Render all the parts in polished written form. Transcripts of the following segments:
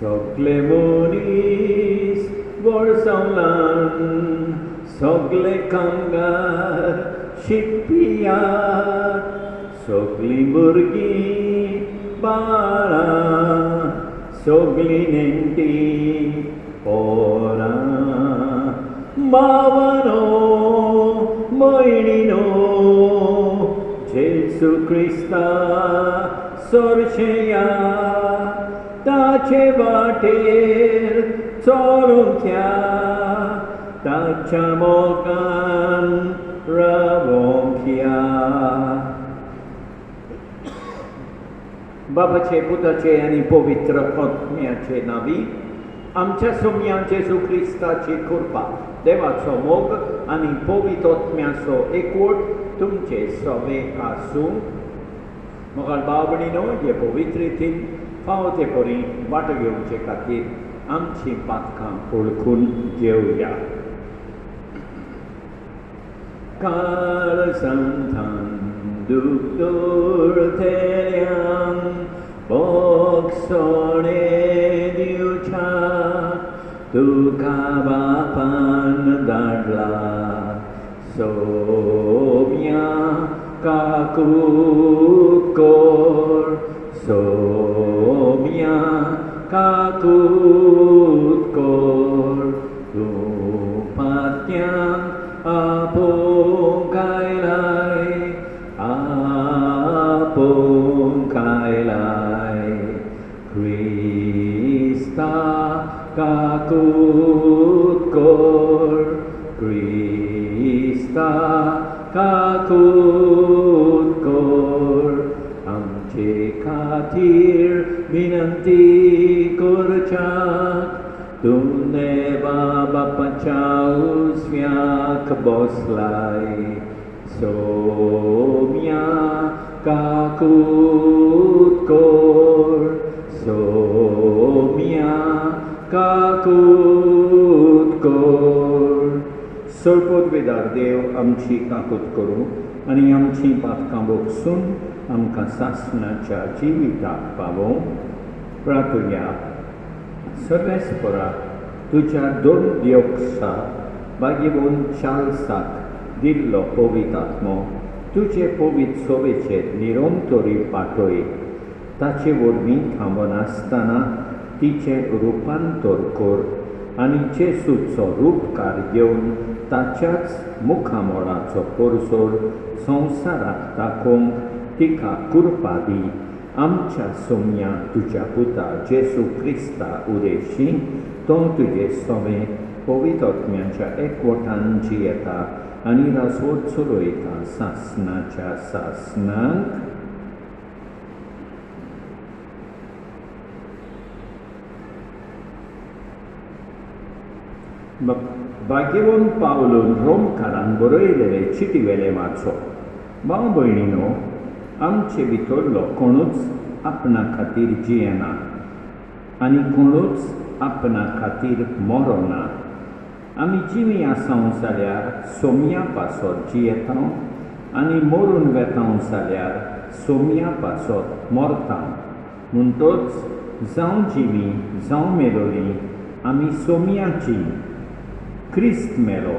सगळे मनीस वळसवलान सगळे कामगार शिकपियात सगळीं भुरगीं बाळां सगळीं नेण्टीं पोरां मावानो मयणीनो जेसू क्रिस्ता सोरशेया ताचे वाटेर चलूंक या ताच्या मोगान रावोंक या. बापाचे पुताचे आनी पवित्र आत्म्याचे नांवी आमच्या सोम्या जेजू क्रिस्ताची कृपा देवाचो मोग आनी पवित्र आत्म्याचो एकवट तुमचे सवे आसूं. मोगाल भाव भयणीनो, हे पवित्र रितीन फावो ते परी वाटो घेवचे खातीर आमची पातकां ओळखून घेवया. काळजांतान दूख दुर्तेल्यांक बोगसोणे दिवच्या तुका बापान धाडला सोम्या काकूट कोर सोम्या काकूट कोर तूं पात्यांक आपोवंक आयलाय आपोवंक आयलाय क्रिस्ता काकूट कोर क्रिस्ता काकूट कोर आमचे खातीर विनंती करच्याक तूं देवा बापाच्या उजव्याक बसलाय सोम्या काकूट कोर सोम्या काकूट कोर. सर्पोद्वेदार देव आमची काकूट करूं आनी आमची पातकां बोगसून आमकां सासणाच्या जिविताक पावों. प्रार्थुया. सर्वेस्परा तुज्या दोन दिवसा बागिवून चार्ल्साक दिल्लो पवित्र आत्मो तुजे पवित्र सोबेचेर निरंतरी पाठय. ताचे वरवीं थांबनासतना तिचें रुपांतर कर आनी जेसूचो रूपकार घेवन ताच्याच मुखामोळाचो परसोर संवसाराक दाखोवंक तिका कृपा दी. आमच्या सोम्या तुज्या पुता जेसू क्रिस्ता उदेशी तो तुजे सवे पवित्र आत्म्याच्या एकवटान जियेता आनी रासवत चलयता सासणाच्या सासणांक. भाग्यवन पावलोन रोमकारान बरयलेले चिटीवेले वाचो. भाव भयणीनो, आमचे भितरलो कोणूच आपणा खातीर जियेना आनी कोणूच आपणा खातीर मरोना. आमी जिवी आसांव जाल्यार सोम्या पासत जियेता आनी मरून वेतांव जाल्यार सोम्या पासत मरता. म्हणटच जावं जिवी जावं मेलोली आमी सोम्याची. क्रिस्त मेलो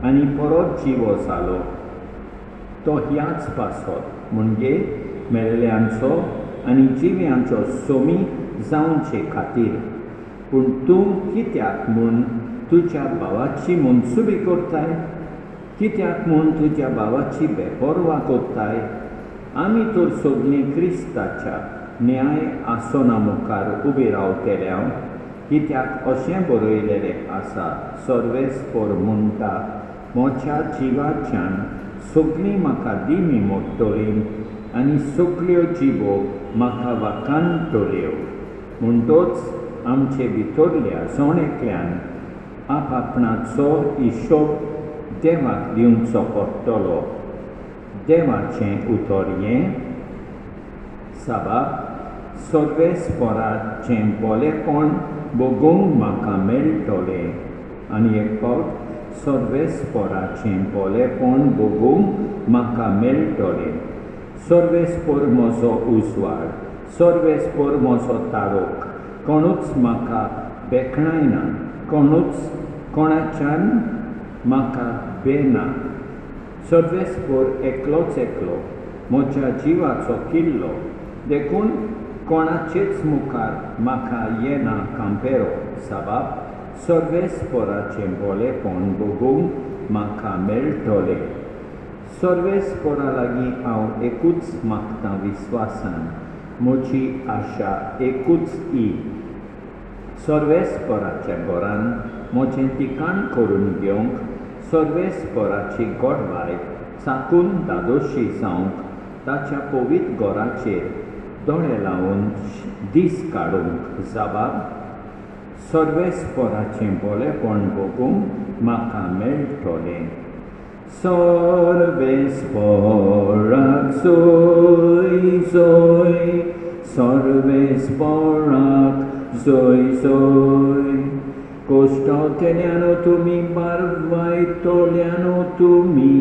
आनी परत जिवो जालो तो ह्याच पासत म्हणजे मेल्ल्यांचो आनी जिव्यांचो सोमी जावचे खातीर. पूण तूं कित्याक म्हूण तुज्या भावाची मनसुबी करताय? कित्याक म्हूण तुज्या भावाची बेपरवा करताय? आमी तर सगळीं क्रिस्ताच्या न्याय आसना मुखार उबी रावतल्या. कित्याक अशें बरयलेलें आसा, सर्वेस्पर म्हणटा म्हज्या जिवाच्यान सगळीं म्हाका दिमी मोडटलीं आनी सगळ्यो जिवो म्हाका वाकांतल्यो. म्हणटच आमचे भितरल्या जोणेकल्यान आपणाचो हिशोब देवाक दिवचो पडटलो. देवाचें उतर हें साबाब सर्वेस्पराचें बोलेपण बगूंक म्हाका मेळटलें आनी एक फावट सर्वेस्पराचें बोलेपण बगूंक म्हाका मेळटलें. सर्वेस्पर म्हजो उजवाड, सर्वेस्पर म्हजो तारोक, कोणूच म्हाका बेखणायना, कोणाच्यान म्हाका बेना. सर्वेस्पर एकलोच एकलो, म्हज्या जिवाचो किल्लो, देखून कोणाचेच मुखार म्हाका येना कांपेरो. साबाब सर्वेस्पराचें बोलेपण बगूंक म्हाका मेळटलें. सर्वेस्परा लागीं हांव एकूच मागतां विस्वासान, म्हजी आशा एकूच ही. सर्वेस्पराच्या घरान म्हजें ठिकाण करून घेवंक, सर्वेस्पराची गोडवाय चाकून धादोशी जावंक, ताच्या पवित्र घराचेर दोळे लावन दीस काडूंक. साबाब सर्वेस्पराचें बोलेपण बगूंक म्हाका मेळटलें. सर्वेस्पराक सोय सोय, सर्वेस्पराक सोय सोय. कोश्ट केल्यानो तुमी, बारवायतल्यानो तुमी,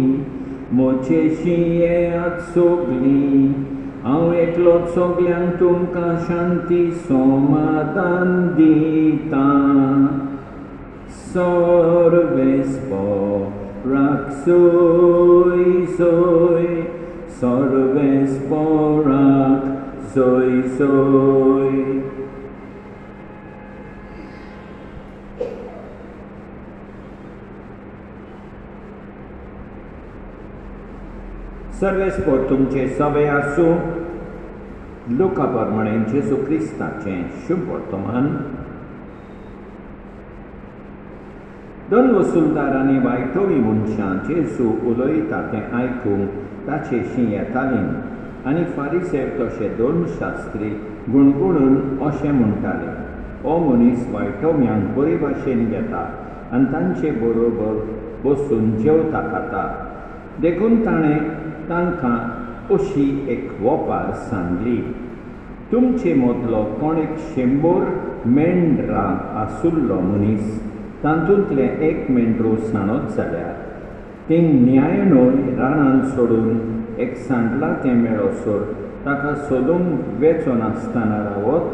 म्हजेशी येयात सोगलीं. हांव एकलोच सोगल्यांक तुमकां शांती समाधान दितां. सर्वेस्पराक सोय सोय, सर्वेस्पराक सोय सोय. सर्वेस्पर तुमचे सवे आसूं. लुका प्रमाणे जेजू क्रिस्ताचें शुभ वर्तमान. दोन वसूलदारांनी वायटोवी मनशां जेजू उलयता तें आयकूंक ताचेशीं येतालीं, आनी फारिसेव तशे धर्मशास्त्री गुणगुणून अशें म्हणटाले, हो मनीस वायटोव्यांक बरे भाशेन घेता आनी तांचे बरोबर बसून जेवता खाता. देखून ताणें तांकां अशी एक वोपार सांगली. तुमचे मदलो कोण एक 100 मेंढरां आसुल्लो मनीस, तातूंतलें एक मेंढरूं साणत जाल्यार तें न्यायनोय रानांत सोडून एक सांडला तें मेळोसोर ताका सोदूंक वेचो नासतना रावत,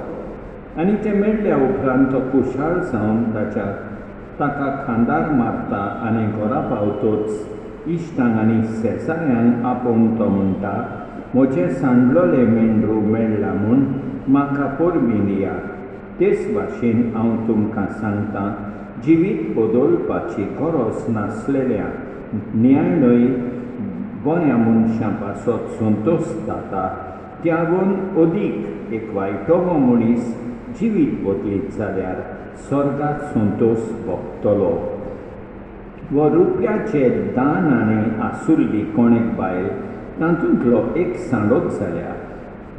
आनी तें मेळ्ळ्या उपरांत तो कुशाळ जावन ताका खांदार मारता आनी घरा पावतोच इश्टांक आनी शेजाऱ्यांक आपोवन तो म्हणटा, म्हजें सांडलोलें मेंढरूं मेळ्ळां म्हूण म्हाका परबीं दिया. तेच भाशेन हांव तुमकां सांगतां, जिवीत बदलपाची गरज नासलेल्या न्यायनय बऱ्या मनशां पासत संतोश जाता, त्यावन अदीक एक वायटोवो मनीस जिवीत बदलीत जाल्यार स्वर्गांत संतोश भोगतलो. व रुपयाचे 10 नाणें आसुल्ली कोणेक बायल, तातूंतलो एक सांडत जाल्यार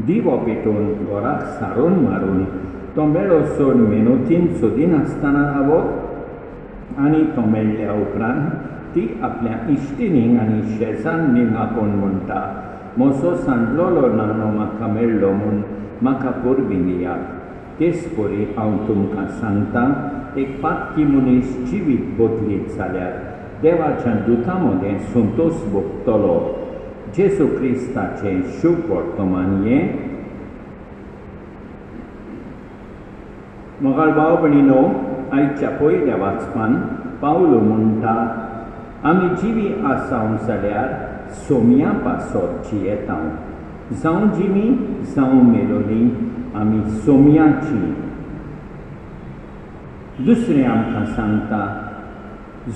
दिवो पेटोवन घराक सारोन मारून तो मेळोसोर मेहनतीन सोदिनासतना रावत, आनी तो मेळ्ळ्या उपरांत ती आपल्या इश्टिणींक आनी शेजान्नींक आपोवन म्हणटा, म्हजो सांडलोलो नाणो म्हाका मेळ्ळो म्हूण म्हाका परबीं दियात. तेच परी हांव तुमकां सांगतां, एक पातकी मनीस जिवीत बदलीत जाल्यार देवाच्या दुतां मदें संतोश भोगतलो. जेजू क्रिस्ताचें शुभ वर्तमान हें. मोगाळ भाव भयणीनो, आयच्या पयल्या वाचपान पावलो म्हणटा, आमी जिवी आसांव जाल्यार सोम्या पासत जियेतांव. जावं जिवी जावं मेलोलीं आमी सोम्याची. दुसरें आमकां सांगता,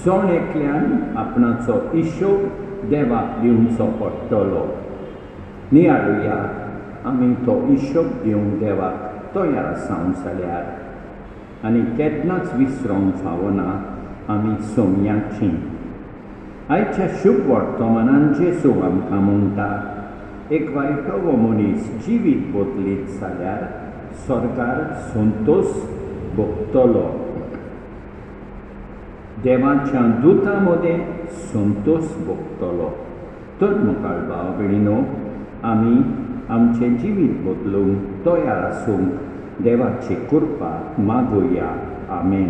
जोण एकल्यान आपणाचो हिशोब देवाक दिवचो पडटलो. नियाळुया, आमी तो हिशोब दिवंक देवाक तयार आसांव जाल्यार, आनी केन्नाच विसरोंक फावना आमी सोम्याची. आयच्या शुभ वर्तमानान जेजू आमकां म्हणटा, एक वायटोवो मनीस जिवीत बदलीत जाल्यार स्वर्गार संतोश भोगतलो. देवाच्या दुतां मदें संतोश भोगतलो. तर मोगाळ भाव भयणीनो, आमी आमचें जिवीत बदलूंक तयार आसूंक देवाची कृपा मागुया. आमेन.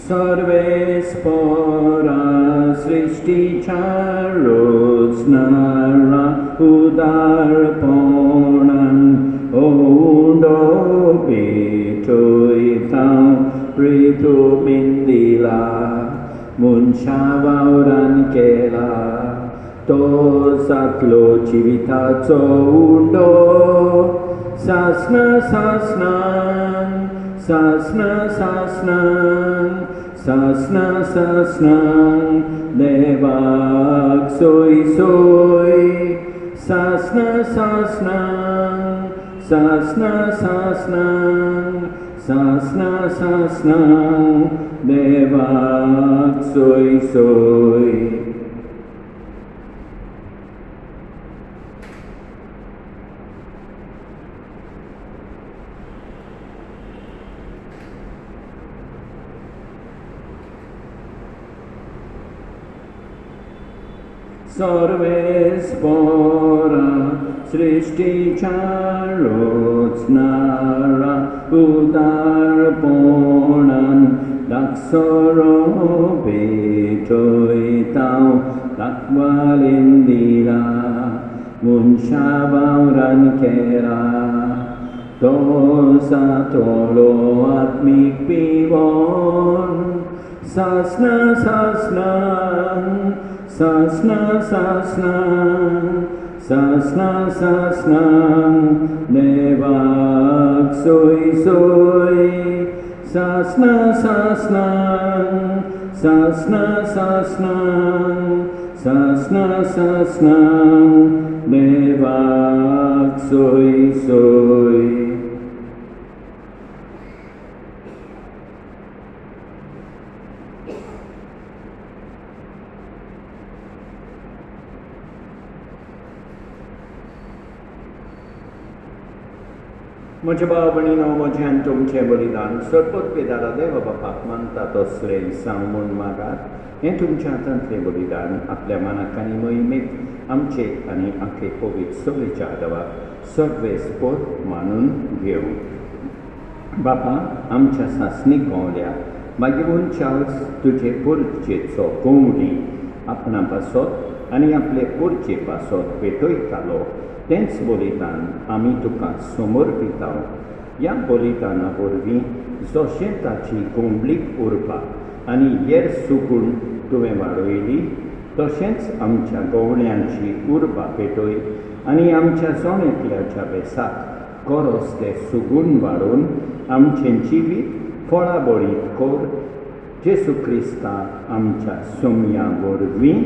सर्वेस्परा सृष्टीच्या रोजनारा उदारपणान ओंडो पेटोयता पृथुमिंदिला मुनशा वावरान केला तो जातलो जिविताचो उंडो सासना सासनान सासना सासनान सासना सासनान देवाक सोय सोय सासना सासनान सासना सासनान सासना सासनान देवाक सोय सोय सर्वेस्परा सृष्टीच्या रोजनारा उदारपणान दाक्षरो पेटोयता दाखवालिंदिला मुनशा वावरान केला तो जातलो आत्मीक पिवोन सासना सासनान सासना सासनान सासना सासनान देवाक सोय सोय सासना सासनान सासना सासनान सासना सासनान देवाक सोय सोय म्हज्या भाव भयणीनो म्हजें तुमचें बलिदान सरपत पेदारा देव बापाक मानता तसलें सांगून मागात हें तुमच्या हातांतलें बलिदान आपल्या मनाक आनी मोहिमेक आमचे आनी आखे पवित्र सभेच्या आदाराक सर्वेस्पर मानून घेवं बापा आमच्या सासणीक गोवल्याक मागीर चार्ल्स तुजे पुरचेचो कोंबडी आपणा पासत आनी आपले पुरचे पासत पेटयतालो तेंच बलिदान आमी तुका समर्पिता ह्या बलिदाना वरवीं जशें ताची कोंबडीक उरपाक आनी हेर सुगूण तुवें वाडयली तशेंच आमच्या गवळ्यांची उर्बा पेटय आनी आमच्या जोणेतल्याच्या बेसाक कोरोस ते सुगूण वाडोवन आमचें जिवीत फळाबळीत कोर जेसू क्रिस्ता आमच्या सोमया वरवीं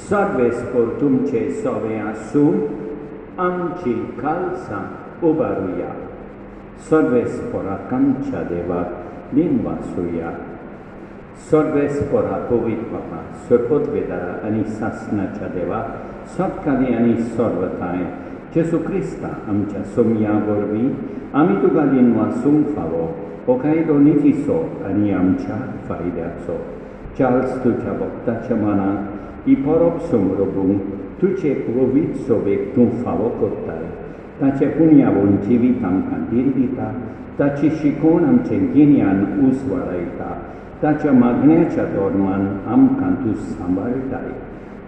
सर्वेस्पर तुमचे सवे आसूं आमची खालसां उबारुया सर्वेस्पराक आमच्या देवाक दिनवासुया सर्वेस्परा पवित्र बापा सरपत वेदारा आनी सासणाच्या देवाक सत्काली आनी सर्वताय जेसू क्रिस्ता आमच्या सोमया वरवीं आमी तुका दिनवासूंक फावो हो कायदो नितीचो आनी आमच्या फायद्याचो चार्ल्स तुज्या भक्ताच्या मनाक ही परब समरभूंक तुजे पवित्र सभेक तूं फावो करताय ताचें पुण्यावून जिवीत आमकां धीर दिता ताची शिकवण आमचें गिन्यान उस वाडयता ताच्या मागण्याच्या धोरणान आमकां तूं सांबाळटाय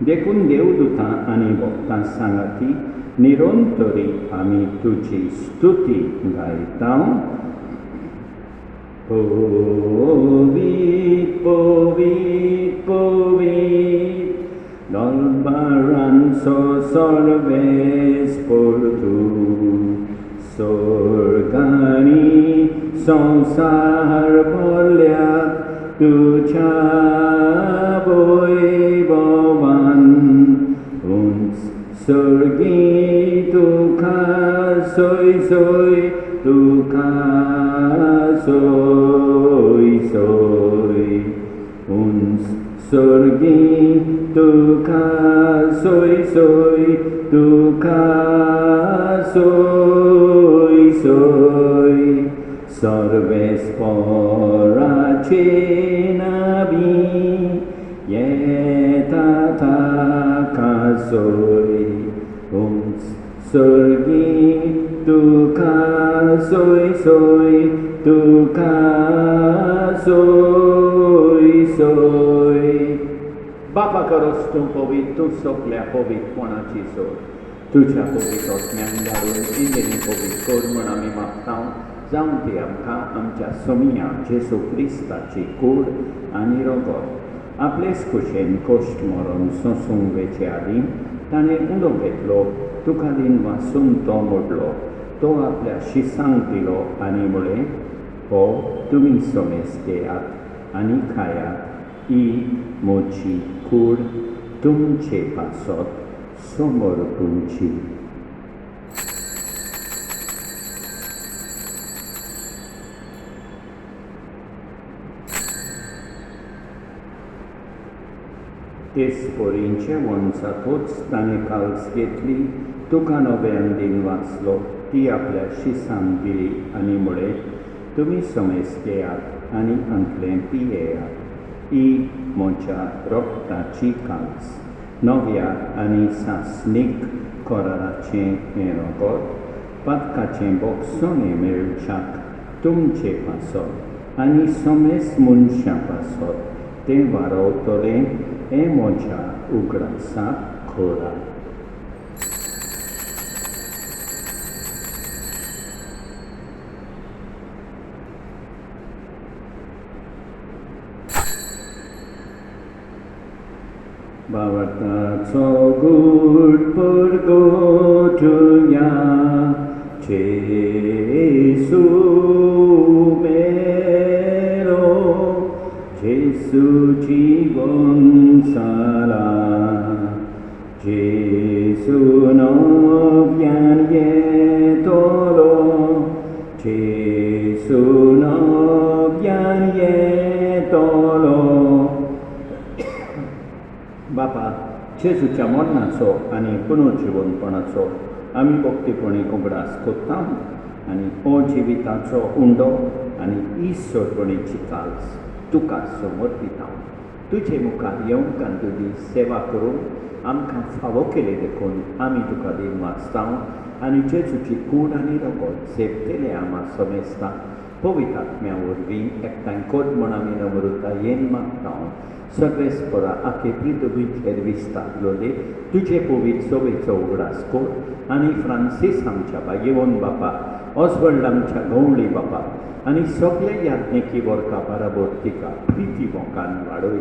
देखून देवदूतां आनी भक्तां सांगाती निरंतरी आमी तुजी स्तुती गायता पवित्र पवित्र पवित्र Dolbaranso सर्वेस्पर तूं स्वर्गानी संसार भरल्याक तुज्या वैभवान उंच सर्गी तुका सोय सोय तुका सोय सोय उंच सर्गी तुका सोय सोय तुका सोय सोय सर्वेस्पराचे नावी येता ताका सोय उंच सर्गी तुका सोय सोय तुका सोय सोय बापा करोस तूं पवित तूं सगल्या पवित्रपणाची सोय तुझ्या पवित्र आत्म्यान धाडून इजेनी पवित्र कर म्हूण आमी मागता जावं ती आमकां आमच्या सोमिया जेसू क्रिस्ताची कूड आनी रगत आपलेच कुशेन कोश्ट मरण सोंसूंक वेचे आदीं ताणें उडो घेतलो तुका दिन वाचून तो मोडलो तो आपल्या शिसांक दिलो आनी म्हळें हो तुमी सोमेस घेयात आनी खायात ही म्हजी कूड तुमचे पासत समोर तुमची तेच पोरींचे वंशातूच ताणें काल्स घेतली तुका नव्यान दिन वाचलो ती आपल्या शिसांक दिली आनी म्हळें तुमी समेस घेयात आनी अंतलें पियेयात ही म्हज्या रोगताची काल्स नव्या आनी सासणीक कोराचें हें रगत पातकाचें बोगसोणें मेळच्याक तुमचे पासत आनी समेस मनशां पासत तें वारवतलें हें म्हज्या उगडासाक खोरा बावताचो गूड परगोटुया जेसू मेलो जेसू जीवन साला जेसू नव्यान येतलो जेसू नव्यान येतलो बापा जेजूच्या मरणाचो आनी पुनर्जिवनपणाचो आमी भक्तीपणी उगडास कोत्ता आनी हो जिविताचो उंडो आनी ईश्वरपणीची काल्स तुका समोर दिता तुजे मुखार येवंक आनी तुजी सेवा करून आमकां फावो केले देखून आमी तुका दिन वाचता आनी जेजूची कूड आनी रगत सेवतेले आमा समेस्ता पवित्र आत्म्या वरवीं एकठांय कर म्हूण आमी नम्रतायेन मागता सगळे स्परा आखे पृथ्वीचेर विस्तारलोले तुजे पवित्र सोबेचो उगडास कर आनी फ्रांसीस आमच्या बागेवन बापा ऑस्वल्ड आमच्या गवळी बापा आनी सगळे याज्ञिकी वर्गा बराबर तिका प्रिती मोगान वाडय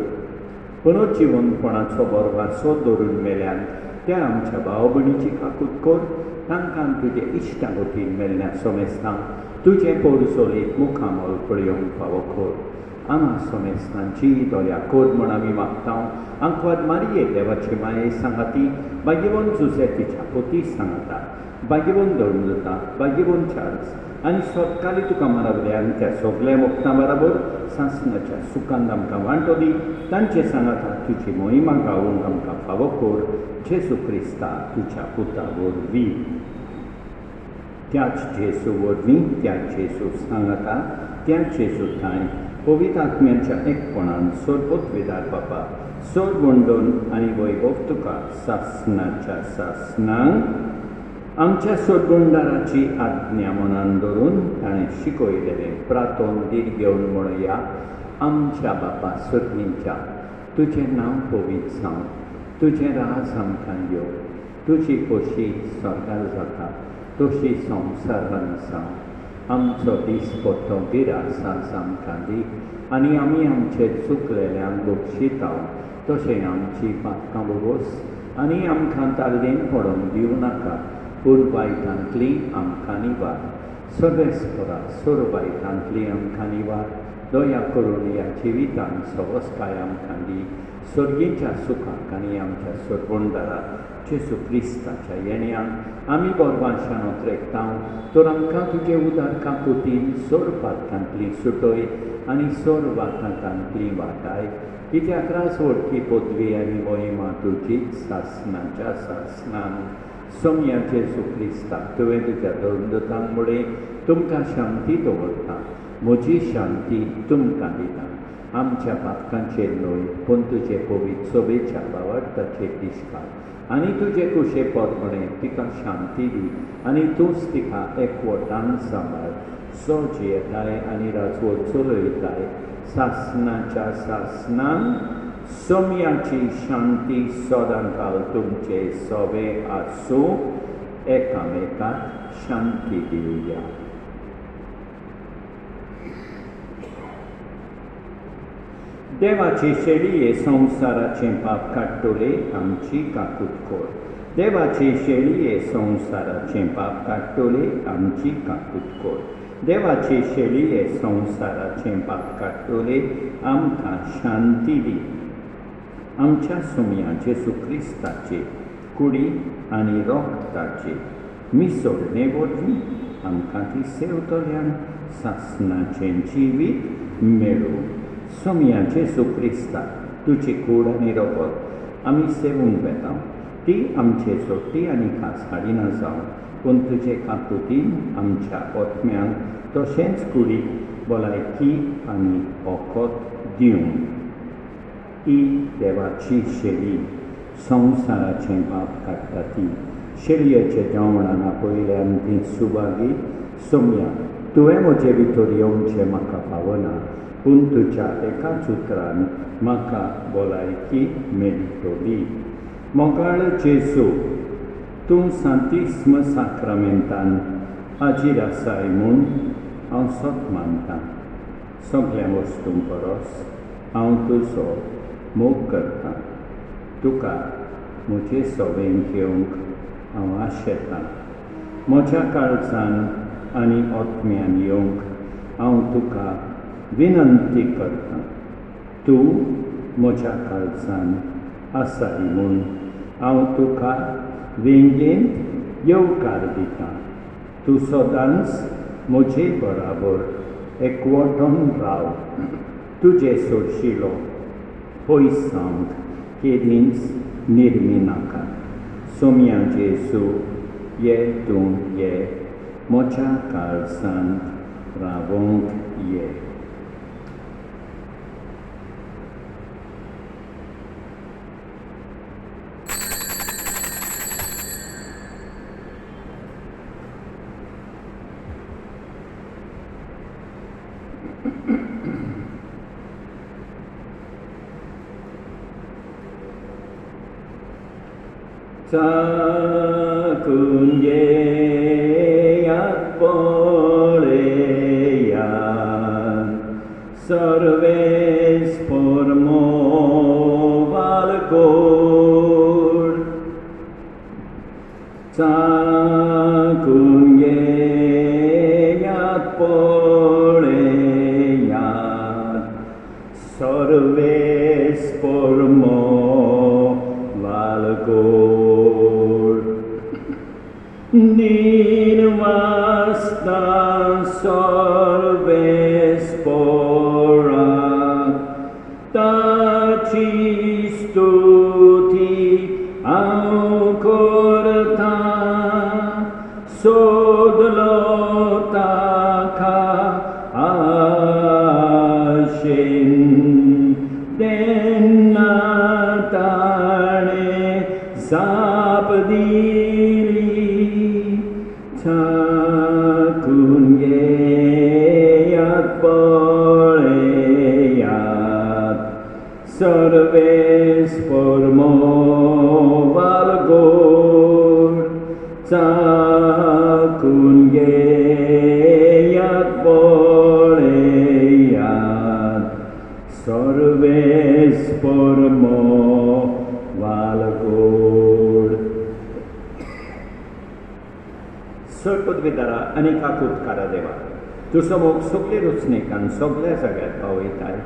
पुनर्जिवनपणाचो बरवासो धरून मेल्यान त्या आमच्या भाव भयणीची काकूट कर तांकां तुजे इश्टागतीन मेलण्या समेस्तां तुजे पोरसोलेक मुखामोल पळयोवंक फावो कर आमा समेस्तांची दया कर म्हूण आमी मागता आंकवाद मारये देवाची माये सांगाती बागेवन जुसेफीच्या पोती सांगाता बागेवन दळमलता बागेवन चार्ल्स आनी सोदकाली तुका मारवल्यान त्या सगळ्या मुक्तां बराबर सासणाच्या सुखान आमकां वांटो दी तांचे सांगाता तुजी मोहिमा गावूंक आमकां फावो कर जेसू क्रिस्ता तुज्या पुता वरवीं त्याच जेसू वरवीं त्या जेसू सांगाता त्या जेसू थंय पवित्र आत्म्याच्या एकपणान सोरपोतवेदार बापा सोर गोंडोन आनी वैभव तुका सासणाच्या सासणांक आमच्या सोरगोंडाराची आज्ञा मनान धरून ताणें शिकयलेलें प्रार्थोन दीर घेवन म्हणया आमच्या बापा सुर्गींच्या तुजें नांव पवित्र जावं तुजें राज आमकां येवं तुजी खोशी स्वर्गार जाता तशी संवसारान जावं आमचो दिसपट्टो गिरासास आमकां दी आनी आमी आमचे चुकलेल्यांक बक्षिता तशें आमची पातकां बोगोस आनी आमकां ताल्लेन पडोवंक दिवं नाका पूण वायटांतली आमकां निवार सगळे स्परा सोर वायटांतली आमकां निवार दया करून ह्या जिवितान सवस्काय आमकां दी स्वर्गीच्या सुखाक आनी आमच्या सोरगोंडारा जेसू क्रिस्ताच्या येण्यान आमी बोरवाशान उतरेकता तर आमकां तुजे उदार काकुतीन सोर पातकांतली सुटय आनी सोर वाठांतली वाटाय कित्याक रास वडकी पदवी आनी मोहिमा तुजीच सासणाच्या सासणान सोम्या जेसू क्रिस्ताक तुवें तुज्या धर्मदतांक मुळे तुमकां शांती दवरता म्हजी शांती तुमकां दिता आमच्या पातकांचेर न्हय पूण तुजे पवित्र सोबेच्या बावार्थाचेर दिसता आनी तुजे कुशे पोरमणे तिका शांती दी आनी तूंच तिका एकवटान सांबाळ सो जियेताय आनी राजवट चलयताय सासनाच्या सासनान सोम्याची शांती सदांकाल तुमचे सोबे आसूं एकामेकाक शांती दिवया. देवाची शेळये संवसाराचें पाप काडटले आमची काकूट कोर. देवाची शेळये संवसाराचें पाप काडटले आमची काकूट कोर. देवाची शेळये संवसाराचें पाप काडटले आमकां शांती दी. आमच्या सुमया जेजू क्रिस्ताचे कुडी आनी रोगताचे मिसळणे वरवीं आमकां ती सेवतल्यान सासनाचें जिवीत मेळूं. सुमया जेजू क्रिस्ता तुजी कूड आनी रोगत आमी सेवूंक वेता. ती आमचे सोटी आनी खास हाडिना जावं, पूण तुजे काकुतीन आमच्या ओतम्यांक तशेंच कुडीक भलायकी आनी ओकोत दिवं. ही देवाची शेळी संवसाराचें पाप काडटा ती. शेळयेच्या जेवणान आपयल्यान ती सुवागी सोम्या तुवें म्हजे भितर येवचें म्हाका पावना, पूण तुज्या एकाच उतरान म्हाका भलायकी मेळटली. मोगाळ जेजू, तूं सांतिस्म साक्रामेंतान हाजीर आसाय म्हूण हांव सोत मानतां. सगळ्या वस्तूंक परस हांव तुजो मोग करतां. तुका म्हजे सोबेंत घेवंक हांव आशेतां. म्हज्या काळजान आनी ओतम्यान येवंक हांव तुका विनंती करतां. तूं म्हज्या काळजान आसाय म्हूण हांव तुका वेंगेंत येवकार दितां. तूं सदांच म्हजे बराबर एकवटून राव. तुजे सोडशिलो पयसांक केदींच निर्मी नाका. सोम्या जेजू, ये तूं ये म्हज्या काळजांत रावोंक ये. चाकून घेयात पळयात सर्वेस परमोवाल कोड. चाकून घेयात पळयात सर्वेस परमोवाल कोड. नीन वास्ता सर्वेस पोराक ताची स्तुती हांव करतां. सोदलो ताका आशेन तेन्ना ताणें जाप दिली. चाकून घेयात पळयात सर्वेस परमोवाल कोड. चाकून घेयात पळयात सर्वेस परमोवाल कोड. सर पदवीदारा आनी काकुटकारा देवा, तुजो मोग सगळे रचणेकान सगळ्या जाग्यार पावयताय.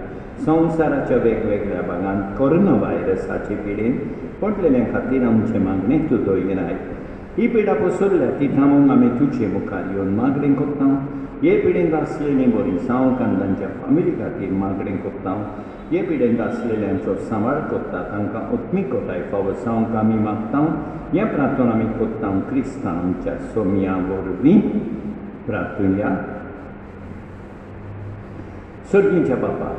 संवसाराच्या वेगवेगळ्या भागांत कोरोना व्हायरसाचे पिडेन पडलेल्या खातीर आमचे मागणे तूं दवराय. ही पिडा पसरल्या ती थांबोवंक आमी तुजे मुखार येवन मागणी करता. हे पिडेंत आसलेलीं बरी जावंक आनी तांच्या फामिली खातीर मागणी करता. हे पिडेंत आसलेल्यांचो सांबाळ करता तांकां उत्मिकताय फावो जावंक आमी मागता. हें प्रार्थना आमी करता क्रिस्तांवांच्या सोम्या वरवीं प्रार्थुया. सर्गीच्या बापा,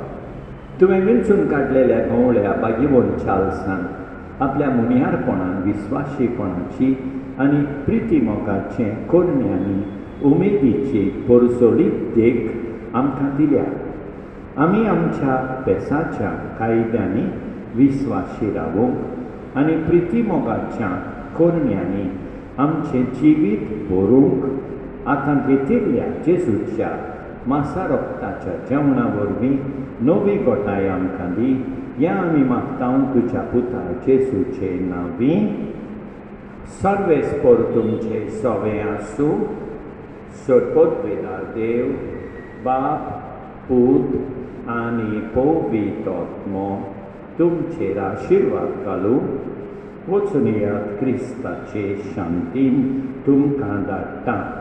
तुवें वेंचून काडलेल्या गवळ्या बागीवण चाल्सान आपल्या मुनियारपणान विस्वाशीपणाची आनी प्रिती मोगाचे कोडणे आनी उमेदीची परसोलीत देख आमकां दिल्या. आमी आमच्या पेसाच्या कायद्यांनी विस्वाशी रावूंक आनी प्रिती मोगाच्या कोरण्यांनी आमचें जिवीत भरूंक आतां घेतिल्ल्या जेजूच्या मासा रोगताच्या जेवणा वरवीं नवी गोटाय आमकां दी या आमी मागता तुज्या पुता जेजूचे नांवी. सर्वेस्पर तुमचे सोवे आसूं. सोदपोदवेदार देव बाप पूत आनी पवित्र आत्मो तुमचेर आशिर्वाद घालूं. वचून येयात क्रिस्ताचे शांतीन तुमकां धाडटा.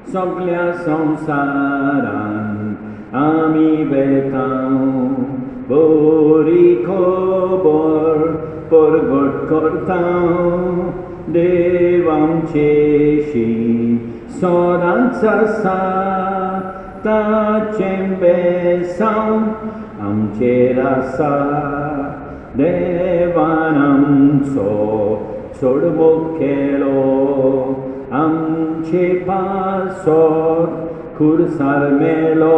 सगळ्या संवसारान आमी वेतां बरी खबर परगट करतां. देव आमचेशी सदांच आसा ताचें बेसांव आमचेर आसा. देवान आमचो चड मोग केलो आमचे पासोर खुर्सार मेलो.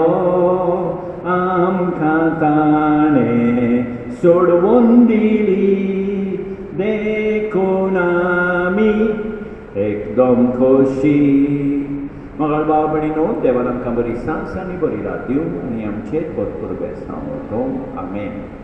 आमकां ताणें सोडवून दिली देखून आमी एकदम खोशी. मगळ भाव भयणीनो, देवान आमकां बरी सांस आनी बरी रात दिवं आनी आमचेर भरपूर बेसांव दवरूं. आमेन.